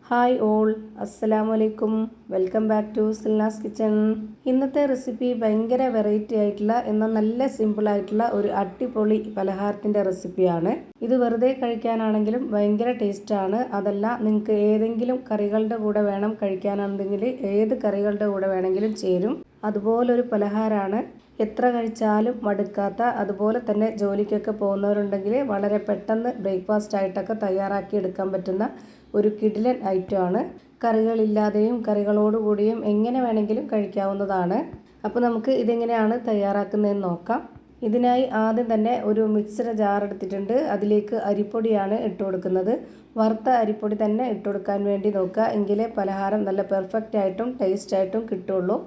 Hi all, അസ്സലാമലൈക്കും. Welcome back to Silnas kitchen. ഇന്നത്തെ recipe ഭയങ്കര വെറൈറ്റി ആയിട്ടുള്ള എന്നാൽ നല്ല സിമ്പിൾ ആയിട്ടുള്ള ഒരു അടിപൊളി പലഹാരത്തിൻ്റെ റെസിപ്പിയാണ്. ഇത് വെറുതെ കഴിക്കാനാണെങ്കിലും ഭയങ്കര ടേസ്റ്റാണ്. അതല്ല നിങ്ങൾക്ക് ഏതെങ്കിലും കറികളുടെ കൂടെ വേണം കഴിക്കാനാണെങ്കിൽ ഏത് കറികളുടെ കൂടെ വേണമെങ്കിലും ചേരും. അതുപോലൊരു പലഹാരമാണ്. എത്ര കഴിച്ചാലും മടുക്കാത്ത, അതുപോലെ തന്നെ ജോലിക്കൊക്കെ പോകുന്നവരുണ്ടെങ്കിൽ വളരെ പെട്ടെന്ന് ബ്രേക്ക്ഫാസ്റ്റ് ആയിട്ടൊക്കെ തയ്യാറാക്കി എടുക്കാൻ പറ്റുന്ന ഒരു കിടിലൻ ഐറ്റമാണ്. കറികളില്ലാതെയും കറികളോടുകൂടിയും എങ്ങനെ വേണമെങ്കിലും കഴിക്കാവുന്നതാണ്. അപ്പോൾ നമുക്ക് ഇതെങ്ങനെയാണ് തയ്യാറാക്കുന്നതെന്ന് നോക്കാം. ഇതിനായി ആദ്യം തന്നെ ഒരു മിക്സിയുടെ ജാർ എടുത്തിട്ടുണ്ട്. അതിലേക്ക് അരിപ്പൊടിയാണ് ഇട്ട് കൊടുക്കുന്നത്. വറുത്ത അരിപ്പൊടി തന്നെ ഇട്ട് കൊടുക്കാൻ വേണ്ടി നോക്കുക. എങ്കിലേ പലഹാരം നല്ല പെർഫെക്റ്റ് ആയിട്ടും ടേസ്റ്റ് ആയിട്ടും കിട്ടുള്ളൂ.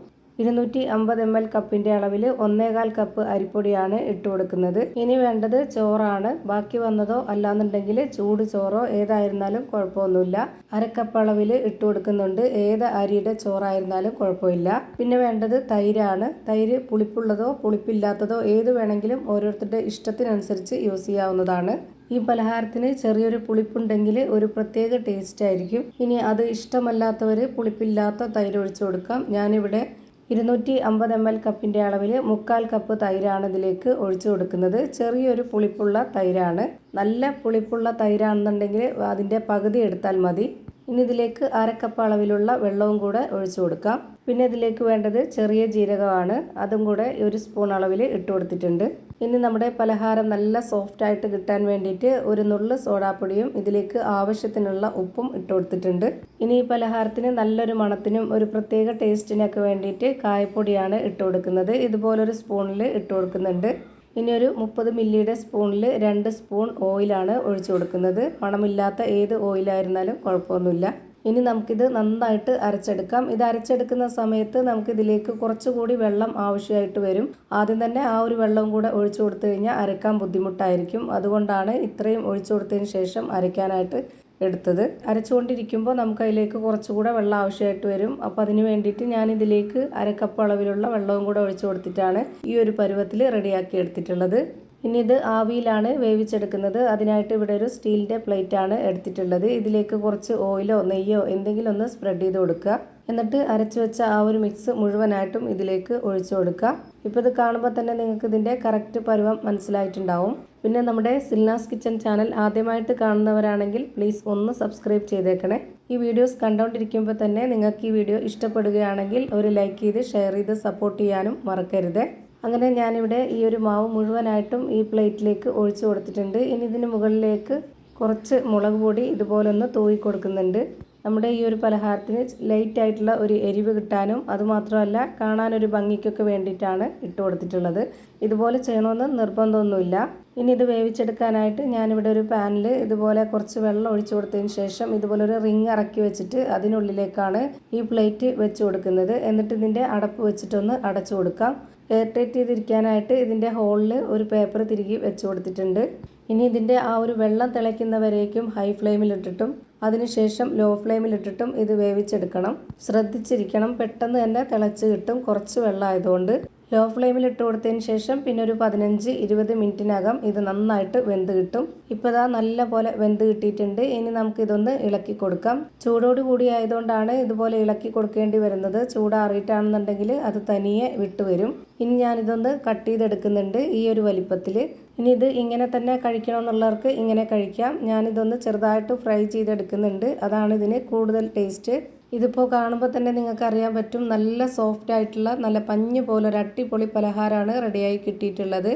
250 ml കപ്പിൻ്റെ അളവിൽ 1.25 കപ്പ് അരിപ്പൊടിയാണ് ഇട്ട് കൊടുക്കുന്നത്. ഇനി വേണ്ടത് ചോറാണ്. ബാക്കി വന്നതോ അല്ലാന്നുണ്ടെങ്കിൽ ചൂട് ചോറോ ഏതായിരുന്നാലും കുഴപ്പമൊന്നുമില്ല. അരക്കപ്പ് അളവിൽ ഇട്ട് കൊടുക്കുന്നുണ്ട്. ഏത് അരിയുടെ ചോറായിരുന്നാലും കുഴപ്പമില്ല. പിന്നെ വേണ്ടത് തൈരാണ്. തൈര് പുളിപ്പുള്ളതോ പുളിപ്പില്ലാത്തതോ ഏത് വേണമെങ്കിലും ഓരോരുത്തരുടെ ഇഷ്ടത്തിനനുസരിച്ച് യൂസ് ചെയ്യാവുന്നതാണ്. ഈ പലഹാരത്തിന് ചെറിയൊരു പുളിപ്പുണ്ടെങ്കിൽ ഒരു പ്രത്യേക ടേസ്റ്റ് ആയിരിക്കും. ഇനി അത് ഇഷ്ടമല്ലാത്തവർ പുളിപ്പില്ലാത്ത തൈര് ഒഴിച്ചു കൊടുക്കാം. ഞാനിവിടെ 250 ml കപ്പിൻ്റെ അളവിൽ 1/4 കപ്പ് തൈരാണ് ഇതിലേക്ക് ഒഴിച്ചു കൊടുക്കുന്നത്. ചെറിയൊരു പുളിപ്പുള്ള തൈരാണ്. നല്ല പുളിപ്പുള്ള തൈരാണെന്നുണ്ടെങ്കിൽ അതിൻ്റെ പകുതി എടുത്താൽ മതി. ഇനി ഇതിലേക്ക് അരക്കപ്പ് അളവിലുള്ള വെള്ളവും കൂടെ ഒഴിച്ചു കൊടുക്കാം. പിന്നെ ഇതിലേക്ക് വേണ്ടത് ചെറിയ ജീരകമാണ്. അതും കൂടെ 1 സ്പൂൺ അളവിൽ ഇട്ട് കൊടുത്തിട്ടുണ്ട്. ഇനി നമ്മുടെ പലഹാരം നല്ല സോഫ്റ്റ് ആയിട്ട് കിട്ടാൻ വേണ്ടിയിട്ട് ഒരു നുള്ള് സോഡാപ്പൊടിയും ഇതിലേക്ക് ആവശ്യത്തിനുള്ള ഉപ്പും ഇട്ട് കൊടുത്തിട്ടുണ്ട്. ഇനി ഈ പലഹാരത്തിന് നല്ലൊരു മണത്തിനും ഒരു പ്രത്യേക ടേസ്റ്റിനൊക്കെ വേണ്ടിയിട്ട് കായപ്പൊടിയാണ് ഇട്ട് കൊടുക്കുന്നത്. ഇതുപോലൊരു സ്പൂണിൽ ഇട്ട് കൊടുക്കുന്നുണ്ട്. ഇനി ഒരു 30 മില്ലിയുടെ സ്പൂണിൽ 2 സ്പൂൺ ഓയിലാണ് ഒഴിച്ചു കൊടുക്കുന്നത്. മണമില്ലാത്ത ഏത് ഓയിലായിരുന്നാലും കുഴപ്പമൊന്നുമില്ല. ഇനി നമുക്കിത് നന്നായിട്ട് അരച്ചെടുക്കാം. ഇത് അരച്ചെടുക്കുന്ന സമയത്ത് നമുക്കിതിലേക്ക് കുറച്ചുകൂടി വെള്ളം ആവശ്യമായിട്ട് വരും. ആദ്യം തന്നെ ആ ഒരു വെള്ളവും കൂടെ ഒഴിച്ചു കൊടുത്തു കഴിഞ്ഞാൽ അരക്കാൻ ബുദ്ധിമുട്ടായിരിക്കും. അതുകൊണ്ടാണ് ഇത്രയും ഒഴിച്ചു കൊടുത്തതിന് ശേഷം അരയ്ക്കാനായിട്ട് എടുത്തത്. അരച്ചുകൊണ്ടിരിക്കുമ്പോൾ നമുക്ക് അതിലേക്ക് കുറച്ചുകൂടെ വെള്ളം ആവശ്യമായിട്ട് വരും. അപ്പോൾ അതിന് വേണ്ടിയിട്ട് ഞാനിതിലേക്ക് അരക്കപ്പ് അളവിലുള്ള വെള്ളവും കൂടെ ഒഴിച്ചു കൊടുത്തിട്ടാണ് ഈ ഒരു പരുവത്തിൽ റെഡിയാക്കി എടുത്തിട്ടുള്ളത്. ഇനി ഇത് ആവിയിലാണ് വേവിച്ചെടുക്കുന്നത്. അതിനായിട്ട് ഇവിടെ ഒരു സ്റ്റീലിൻ്റെ പ്ലേറ്റാണ് എടുത്തിട്ടുള്ളത്. ഇതിലേക്ക് കുറച്ച് ഓയിലോ നെയ്യോ എന്തെങ്കിലും ഒന്ന് സ്പ്രെഡ് ചെയ്ത് കൊടുക്കുക. എന്നിട്ട് അരച്ചു വെച്ച ആ ഒരു മിക്സ് മുഴുവനായിട്ടും ഇതിലേക്ക് ഒഴിച്ചു കൊടുക്കുക. ഇപ്പോൾ ഇത് കാണുമ്പോൾ തന്നെ നിങ്ങൾക്ക് ഇതിൻ്റെ കറക്റ്റ് പരുവം മനസ്സിലായിട്ടുണ്ടാവും. പിന്നെ നമ്മുടെ സിൽനാസ് കിച്ചൺ ചാനൽ ആദ്യമായിട്ട് കാണുന്നവരാണെങ്കിൽ പ്ലീസ് ഒന്ന് സബ്സ്ക്രൈബ് ചെയ്തേക്കണേ. ഈ വീഡിയോസ് കണ്ടുകൊണ്ടിരിക്കുമ്പോൾ തന്നെ നിങ്ങൾക്ക് ഈ വീഡിയോ ഇഷ്ടപ്പെടുകയാണെങ്കിൽ ഒരു ലൈക്ക് ചെയ്ത് ഷെയർ ചെയ്ത് സപ്പോർട്ട് ചെയ്യാനും മറക്കരുത്. അങ്ങനെ ഞാനിവിടെ ഈ ഒരു മാവ് മുഴുവനായിട്ടും ഈ പ്ലേറ്റിലേക്ക് ഒഴിച്ചു കൊടുത്തിട്ടുണ്ട്. ഇനി ഇതിന് മുകളിലേക്ക് കുറച്ച് മുളക് പൊടി ഇതുപോലൊന്ന് തൂവി കൊടുക്കുന്നുണ്ട്. നമ്മുടെ ഈ ഒരു പലഹാരത്തിന് ലൈറ്റ് ആയിട്ടുള്ള ഒരു എരിവ് കിട്ടാനും അതുമാത്രമല്ല കാണാനൊരു ഭംഗിക്കൊക്കെ വേണ്ടിയിട്ടാണ് ഇട്ട് കൊടുത്തിട്ടുള്ളത്. ഇതുപോലെ ചെയ്യണമെന്ന് നിർബന്ധമൊന്നുമില്ല. ഇനി ഇത് വേവിച്ചെടുക്കാനായിട്ട് ഞാനിവിടെ ഒരു പാനിൽ ഇതുപോലെ കുറച്ച് വെള്ളം ഒഴിച്ചു കൊടുത്തതിന് ശേഷം ഇതുപോലെ ഒരു റിങ് ഇറക്കി വെച്ചിട്ട് അതിനുള്ളിലേക്കാണ് ഈ പ്ലേറ്റ് വെച്ച് കൊടുക്കുന്നത്. എന്നിട്ട് ഇതിൻ്റെ അടപ്പ് വെച്ചിട്ടൊന്ന് അടച്ചു കൊടുക്കാം. എയർ ടൈറ്റ് ചെയ്തിരിക്കാനായിട്ട് ഇതിൻ്റെ ഹോളിൽ ഒരു പേപ്പർ തിരികെ വെച്ച് കൊടുത്തിട്ടുണ്ട്. ഇനി ഇതിൻ്റെ ആ ഒരു വെള്ളം തിളയ്ക്കുന്നവരേക്കും ഹൈ ഫ്ലെയിമിലിട്ടിട്ടും അതിനുശേഷം ലോ ഫ്ലെയിമിലിട്ടിട്ടും ഇത് വേവിച്ചെടുക്കണം. ശ്രദ്ധിച്ചിരിക്കണം, പെട്ടെന്ന് തന്നെ തിളച്ച് കിട്ടും. കുറച്ച് വെള്ളം ആയതുകൊണ്ട് ലോ ഫ്ലെയിമിൽ ഇട്ട് കൊടുത്തതിന് ശേഷം പിന്നെ ഒരു 15-20 മിനിറ്റിനകം ഇത് നന്നായിട്ട് വെന്ത് കിട്ടും. ഇപ്പോൾ ഇതാ നല്ല പോലെ വെന്ത് കിട്ടിയിട്ടുണ്ട്. ഇനി നമുക്കിതൊന്ന് ഇളക്കി കൊടുക്കാം. ചൂടോട് കൂടി ആയതുകൊണ്ടാണ് ഇതുപോലെ ഇളക്കി കൊടുക്കേണ്ടി വരുന്നത്. ചൂടാറിയിട്ടാണെന്നുണ്ടെങ്കിൽ അത് തനിയെ വിട്ടുവരും. ഇനി ഞാനിതൊന്ന് കട്ട് ചെയ്തെടുക്കുന്നുണ്ട് ഈ ഒരു വലിപ്പത്തിൽ. ഇനി ഇത് ഇങ്ങനെ തന്നെ കഴിക്കണമെന്നുള്ളവർക്ക് ഇങ്ങനെ കഴിക്കാം. ഞാനിതൊന്ന് ചെറുതായിട്ട് ഫ്രൈ ചെയ്തെടുക്കുന്നുണ്ട്. അതാണ് ഇതിന് കൂടുതൽ ടേസ്റ്റ്. ഇതിപ്പോൾ കാണുമ്പോൾ തന്നെ നിങ്ങൾക്ക് അറിയാൻ പറ്റും, നല്ല സോഫ്റ്റ് ആയിട്ടുള്ള നല്ല പഞ്ഞ് പോലെ ഒരു അടിപൊളി പലഹാരമാണ് റെഡിയായി കിട്ടിയിട്ടുള്ളത്.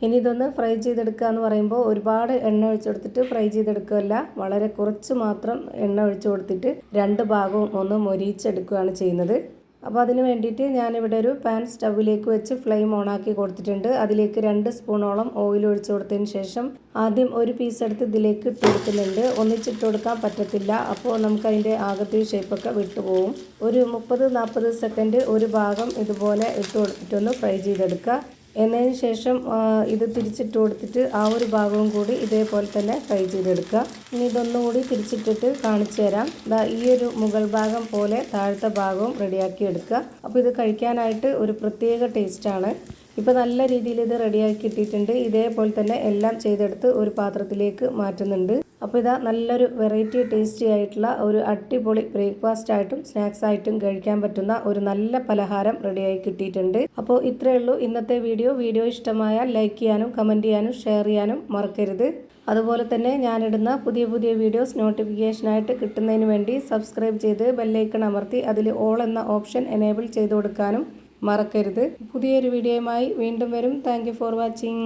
ഇനി ഇതൊന്ന് ഫ്രൈ ചെയ്തെടുക്കുക എന്ന് പറയുമ്പോൾ ഒരുപാട് എണ്ണ ഒഴിച്ചു കൊടുത്തിട്ട് ഫ്രൈ ചെയ്തെടുക്കുകയല്ല, വളരെ കുറച്ച് മാത്രം എണ്ണ ഒഴിച്ചു കൊടുത്തിട്ട് 2 ഭാഗവും ഒന്ന് മൊരിയിച്ചെടുക്കുകയാണ് ചെയ്യുന്നത്. അപ്പോൾ അതിന് വേണ്ടിയിട്ട് ഞാനിവിടെ ഒരു പാൻ സ്റ്റൗവിലേക്ക് വെച്ച് ഫ്ലെയിം ഓണാക്കി കൊടുത്തിട്ടുണ്ട്. അതിലേക്ക് 2 സ്പൂണോളം ഓയിൽ ഒഴിച്ചു കൊടുത്തതിന് ശേഷം ആദ്യം ഒരു പീസ് എടുത്ത് ഇതിലേക്ക് ഇട്ട് കൊടുക്കുന്നുണ്ട്. ഒന്നിച്ചിട്ട് കൊടുക്കാൻ പറ്റത്തില്ല, അപ്പോൾ നമുക്കതിൻ്റെ ആകത്തെ ഷേപ്പൊക്കെ വിട്ടുപോകും. ഒരു 30-40 സെക്കൻഡ് ഒരു ഭാഗം ഇതുപോലെ ഇട്ട് കൊടുത്തിട്ടൊന്ന് ഫ്രൈ ചെയ്തെടുക്കുക. എന്നതിന് ശേഷം ഇത് തിരിച്ചിട്ട് കൊടുത്തിട്ട് ആ ഒരു ഭാഗവും കൂടി ഇതേപോലെ തന്നെ ഫ്രൈ ചെയ്തെടുക്കുക. ഇനി ഇതൊന്നുകൂടി തിരിച്ചിട്ടിട്ട് കാണിച്ചു തരാം. ഈ ഒരു മുകൾ ഭാഗം പോലെ താഴത്തെ ഭാഗവും റെഡിയാക്കി എടുക്കുക. അപ്പോൾ ഇത് കഴിക്കാനായിട്ട് ഒരു പ്രത്യേക ടേസ്റ്റാണ്. ഇപ്പോൾ നല്ല രീതിയിൽ ഇത് റെഡിയാക്കി ഇട്ടിട്ടുണ്ട്. ഇതേപോലെ തന്നെ എല്ലാം ചെയ്തെടുത്ത് ഒരു പാത്രത്തിലേക്ക് മാറ്റുന്നുണ്ട്. അപ്പോൾ ഇതാ നല്ലൊരു വെറൈറ്റി ടേസ്റ്റി ആയിട്ടുള്ള ഒരു അടിപൊളി ബ്രേക്ക്ഫാസ്റ്റ് ആയിട്ടും സ്നാക്സ് ആയിട്ടും കഴിക്കാൻ പറ്റുന്ന ഒരു നല്ല പലഹാരം റെഡിയായി കിട്ടിയിട്ടുണ്ട്. അപ്പോൾ ഇത്രയേ ഉള്ളൂ ഇന്നത്തെ വീഡിയോ ഇഷ്ടമായാൽ ലൈക്ക് ചെയ്യാനും കമൻറ്റ് ചെയ്യാനും ഷെയർ ചെയ്യാനും മറക്കരുത്. അതുപോലെ തന്നെ ഞാനിടുന്ന പുതിയ വീഡിയോസ് നോട്ടിഫിക്കേഷനായിട്ട് കിട്ടുന്നതിന് വേണ്ടി സബ്സ്ക്രൈബ് ചെയ്ത് ബെല്ലൈക്കൺ അമർത്തി അതിൽ ഓൾ എന്ന ഓപ്ഷൻ എനേബിൾ ചെയ്ത് കൊടുക്കാനും മറക്കരുത്. പുതിയൊരു വീഡിയോയുമായി വീണ്ടും വരും. Thank you for watching.